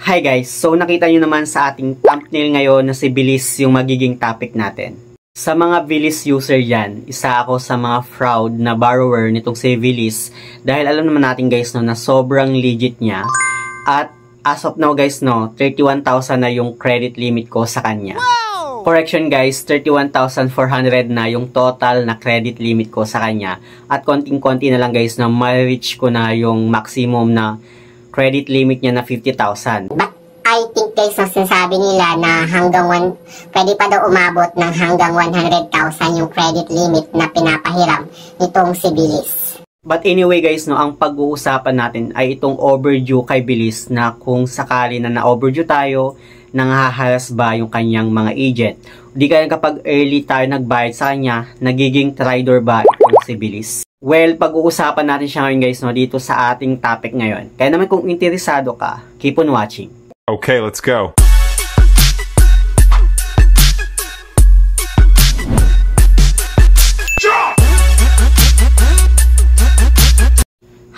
Hi guys! So nakita nyo naman sa ating thumbnail ngayon na si Bilis yung magiging topic natin. Sa mga Bilis user yan, isa ako sa mga fraud na borrower nitong si Bilis dahil alam naman natin guys no, na sobrang legit niya at as of now guys no, 31,000 na yung credit limit ko sa kanya. Wow! Correction guys, 31,400 na yung total na credit limit ko sa kanya at konting-konti na lang guys na ma-reach ko na yung maximum na credit limit niya na 50,000. But I think guys, no, sinasabi nila na pwede pa daw umabot ng hanggang 100,000 yung credit limit na pinapahiram nitong si Bilis. But anyway guys, no, ang pag-uusapan natin ay itong overdue kay Bilis na kung sakali na na-overdue tayo, nanghaharas ba yung kanyang mga agent. Di kaya kapag early tayo nagbayad sa kanya, nagiging traidor ba itong si Bilis? Well, pag-uusapan natin siya ngayon guys no, dito sa ating topic ngayon. Kaya naman kung interesado ka, keep on watching. Okay, let's go.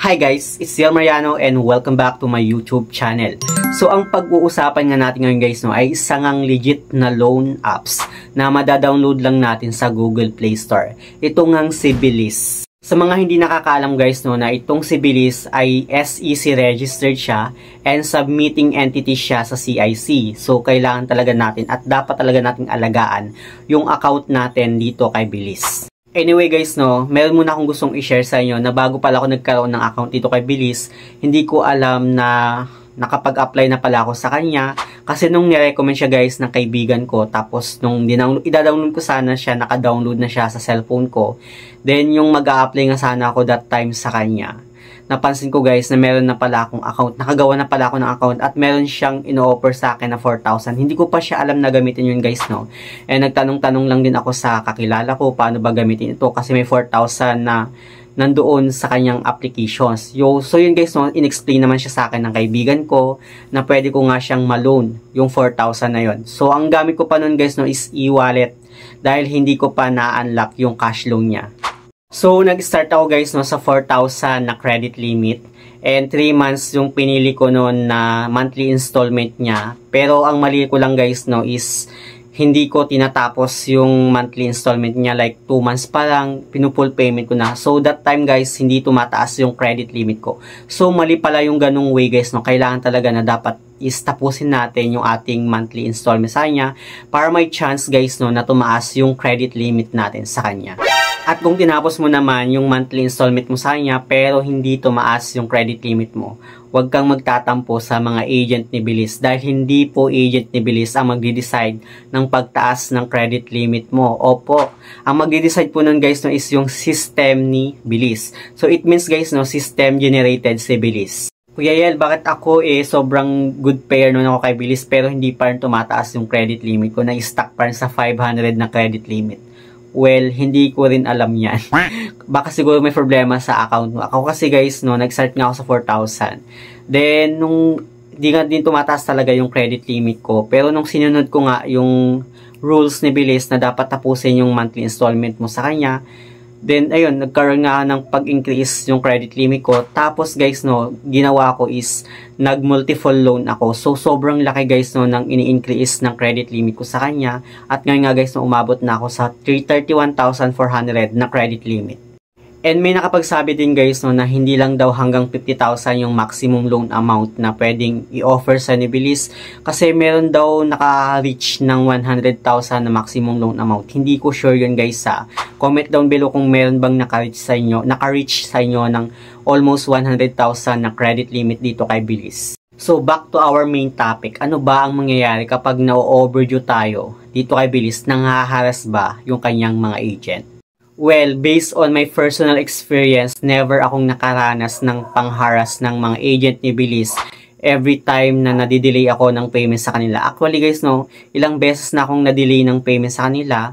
Hi guys, it's Ziel Mariano and welcome back to my YouTube channel. So ang pag-uusapan nga natin ngayon guys no, ay isang legit na loan apps na madadownload lang natin sa Google Play Store. Ito ngang si Bilis. Sa mga hindi nakakaalam guys no, na itong si Bilis ay SEC registered siya and submitting entity siya sa CIC. So kailangan talaga natin at dapat talaga nating alagaan yung account natin dito kay Bilis. Anyway guys no, meron muna akong gustong i-share sa inyo na bago pala ako nagkaroon ng account dito kay Bilis, hindi ko alam na nakapag-apply na pala ako sa kanya kasi nung nirecommend siya guys ng kaibigan ko, tapos nung i-download ko sana siya, naka-download na siya sa cellphone ko, then yung mag-a-apply nga sana ako that time sa kanya, napansin ko guys na meron na pala akong account, nakagawa na pala ako ng account at meron siyang ino-offer sa akin na 4,000. Hindi ko pa siya alam na gamitin yun guys no, and nagtanong-tanong lang din ako sa kakilala ko paano ba gamitin ito kasi may 4,000 na nandoon sa kanyang applications. So yun guys no, in-explain naman siya sa akin ng kaibigan ko na pwede ko nga siyang ma-loan yung 4,000 na yun. So ang gamit ko pa nun guys no is e-wallet dahil hindi ko pa na-unlock yung cash loan niya. So nag-start ako guys no sa 4,000 na credit limit and 3 months yung pinili ko noon na monthly installment niya. Pero ang mali ko lang guys no is hindi ko tinatapos yung monthly installment niya, like 2 months pa lang, pinupull payment ko na. So that time guys, hindi tumataas yung credit limit ko. So mali pala yung ganung way guys, no? Kailangan talaga na dapat is tapusin natin yung ating monthly installment sa kanya para may chance guys no, na tumaas yung credit limit natin sa kanya. At kung tinapos mo naman yung monthly installment mo sa kanya pero hindi tumaas yung credit limit mo, huwag kang magtatampo sa mga agent ni Bilis dahil hindi po agent ni Bilis ang magde-decide ng pagtaas ng credit limit mo. Opo, ang magde-decide po nun guys no, is yung system ni Bilis. So it means guys no, system generated si Bilis. Kuya Yel, bakit ako sobrang good payer nun ako kay Bilis pero hindi pa rin tumataas yung credit limit ko, na-stuck pa rin sa 500 na credit limit? Well, hindi ko rin alam yan. Baka siguro may problema sa account mo. Ako kasi guys, no, nag-start nga ako sa 4,000. Then, nung di nga din tumataas talaga yung credit limit ko. Pero nung sinunod ko nga yung rules ni Bilis na dapat tapusin yung monthly installment mo sa kanya, then, ayun, nagkaroon nga ng pag-increase yung credit limit ko. Tapos, guys, no, ginawa ko is nag-multiple loan ako. So, sobrang laki, guys, no, nang ini-increase ng credit limit ko sa kanya. At ngayon nga, guys, no, umabot na ako sa 31,400 na credit limit. And may nakapagsabi din guys no, na hindi lang daw hanggang 50,000 yung maximum loan amount na pwedeng i-offer sa ni Bilis kasi meron daw naka-reach ng 100,000 na maximum loan amount. Hindi ko sure yun guys ha. Comment down below kung meron bang naka-reach sa inyo ng almost 100,000 na credit limit dito kay Bilis. So back to our main topic. Ano ba ang mangyayari kapag na-overdue tayo dito kay Bilis? Nanghaharas ba yung kanyang mga agent? Well, based on my personal experience, never akong nakaranas ng pangharas ng mga agent ni Bilis every time na nadidelay ako ng payment sa kanila. Actually guys no, ilang beses na akong nadelay ng payment sa kanila,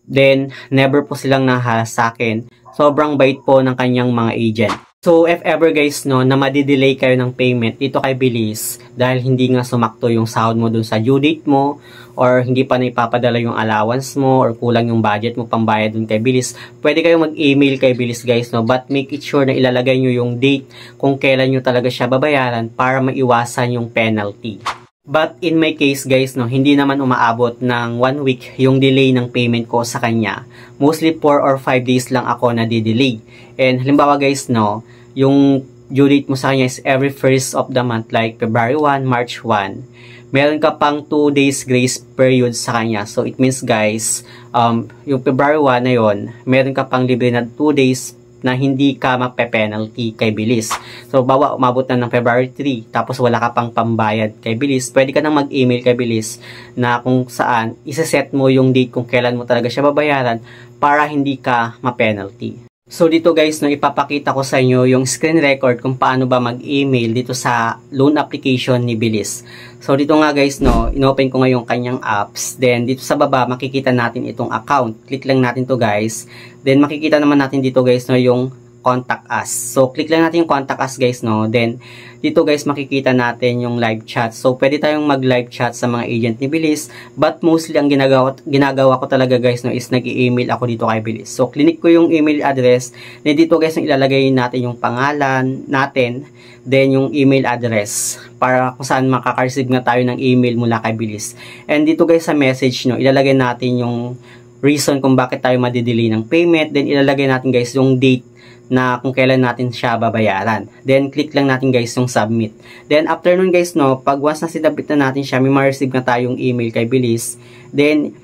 then never po silang naharas sa akin. Sobrang bait po ng kanyang mga agent. So, if ever guys, no, na madidelay kayo ng payment dito kay Bilis dahil hindi nga sumakto yung sahod mo dun sa due date mo or hindi pa na ipapadala yung allowance mo or kulang yung budget mo pambayad dun kay Bilis, pwede kayong mag-email kay Bilis guys, no, but make it sure na ilalagay nyo yung date kung kailan nyo talaga siya babayaran para maiwasan yung penalty. But in my case guys, no, hindi naman umaabot ng 1 week yung delay ng payment ko sa kanya. Mostly 4 or 5 days lang ako na di-delay. And halimbawa guys, no, yung due date mo sa kanya is every first of the month like February 1, March 1. Meron ka pang 2 days grace period sa kanya. So it means guys, yung February 1 na yon, meron ka pang libre na 2 days na hindi ka mape-penalty kay Bilis. So, bawa umabot na ng February 3, tapos wala ka pang pambayad kay Bilis, pwede ka nang mag-email kay Bilis na kung saan isa-set mo yung date kung kailan mo talaga siya babayaran para hindi ka ma-penalty. So, dito guys, no, ipapakita ko sa inyo yung screen record kung paano ba mag-email dito sa loan application ni Bilis. So, dito nga guys, no, inopen ko nga yung kanyang apps. Then, dito sa baba, makikita natin itong account. Click lang natin to guys. Then, makikita naman natin dito guys, no, yung contact us. So, click lang natin yung contact us guys, no. Then, dito guys, makikita natin yung live chat. So, pwede tayong mag-live chat sa mga agent ni Bilis. But, mostly, ang ginagawa ko talaga guys, no, is nag-i-email ako dito kay Bilis. So, clinic ko yung email address. Then, dito guys, ilalagay natin yung pangalan natin. Then, yung email address. Para kung saan makaka-receive na tayo ng email mula kay Bilis. And, dito guys, sa message, no, ilalagay natin yung reason kung bakit tayo madidelay ng payment. Then, ilalagay natin guys yung date na kung kailan natin siya babayaran. Then, click lang natin guys yung submit. Then, after nun guys, no, pag once na sinabit na natin siya, may ma-receive na tayong email kay Bilis. Then,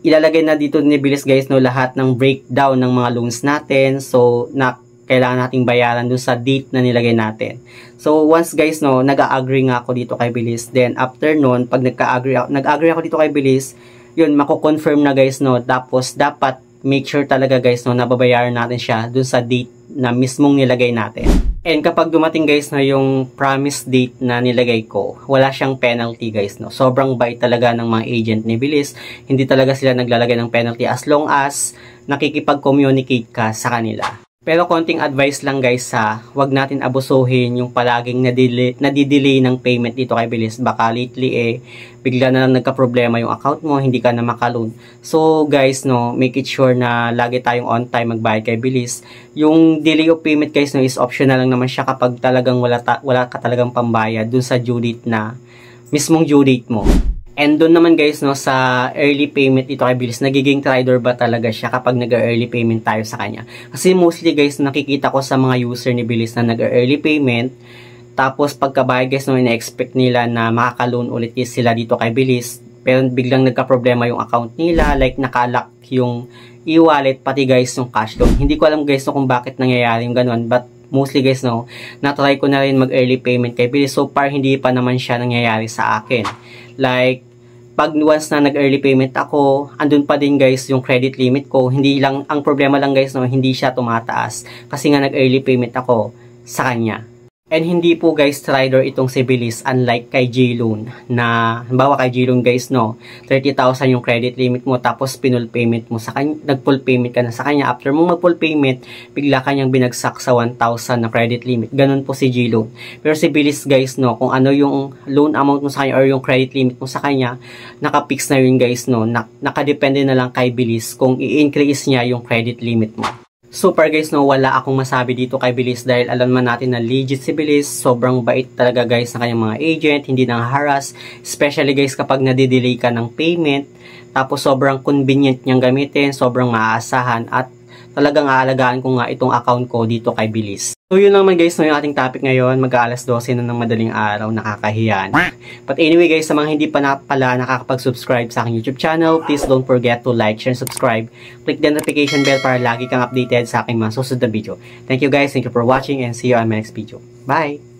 ilalagay na dito ni Bilis guys, no, lahat ng breakdown ng mga loans natin. So, na kailangan nating bayaran dun sa date na nilagay natin. So, once guys, no, nag-agree nga ako dito kay Bilis. Then, after nun, pag nag-agree ako dito kay Bilis, yun, mako-confirm na guys, no. Tapos, dapat make sure talaga guys, no, nababayaran natin siya dun sa date na mismong nilagay natin. And kapag dumating guys na yung promise date na nilagay ko, wala siyang penalty guys, no. Sobrang bait talaga ng mga agent ni Bilis. Hindi talaga sila naglalagay ng penalty as long as nakikipag-communicate ka sa kanila. Pero konting advice lang guys, wag natin abusuhin yung palaging nadidelay ng payment dito kay Bilis. Baka lately bigla na lang nagka-problema yung account mo, hindi ka na makaloan. So guys, no, make it sure na lagi tayong on time magbayad kay Bilis. Yung delay of payment guys, no, is optional lang naman siya kapag talagang wala ka talagang pambayad dun sa due date na mismong due date mo. And doon naman guys, no, sa early payment dito kay Bilis, nagiging trader ba talaga siya kapag nag-early payment tayo sa kanya? Kasi mostly guys, nakikita ko sa mga user ni Bilis na nag-early payment, tapos pagkabayad guys, no, ina-expect nila na makaka-loan ulit sila dito kay Bilis, pero biglang nagka-problema yung account nila, like nakalock yung e-wallet, pati guys yung cash loan. Hindi ko alam guys, no, kung bakit nangyayari yung ganun, but mostly guys, no, na-try ko na rin mag-early payment kay Bilis, so far hindi pa naman siya nangyayari sa akin. Like, pag once na nag-early payment ako, andun pa din guys yung credit limit ko. Hindi lang, ang problema lang guys, no, hindi siya tumataas. Kasi nga nag-early payment ako sa kanya. And hindi po guys trader itong si Bilis, unlike kay J-Loan na, halimbawa kay J-Loan guys, no, 30,000 yung credit limit mo, tapos pinull payment mo sa kanya, nag-full payment ka na sa kanya. After mong mag-full payment, bigla kanyang binagsak sa 1,000 na credit limit. Ganun po si J-Loan. Pero si Bilis guys, no, kung ano yung loan amount mo sa kanya or yung credit limit mo sa kanya, naka-fix na yun guys, no, nakadepende na lang kay Bilis kung i-increase niya yung credit limit mo. Super guys, no, wala akong masabi dito kay Bilis dahil alam man natin na legit si Bilis. Sobrang bait talaga guys ng kanyang mga agent, hindi nang harass, especially guys kapag nadidelay ka ng payment. Tapos sobrang convenient niyang gamitin, sobrang maaasahan, at talagang aalagaan ko nga itong account ko dito kay Bilis. So yun lang guys, no, yung ating topic ngayon. Mag-aalas 12 na ng madaling araw, nakakahiyan. But anyway guys, sa mga hindi pa pala nakakapag-subscribe sa aking YouTube channel, please don't forget to like, share, and subscribe. Click the notification bell para lagi kang updated sa aking mga susunod na video. Thank you guys, thank you for watching, and see you on my next video. Bye!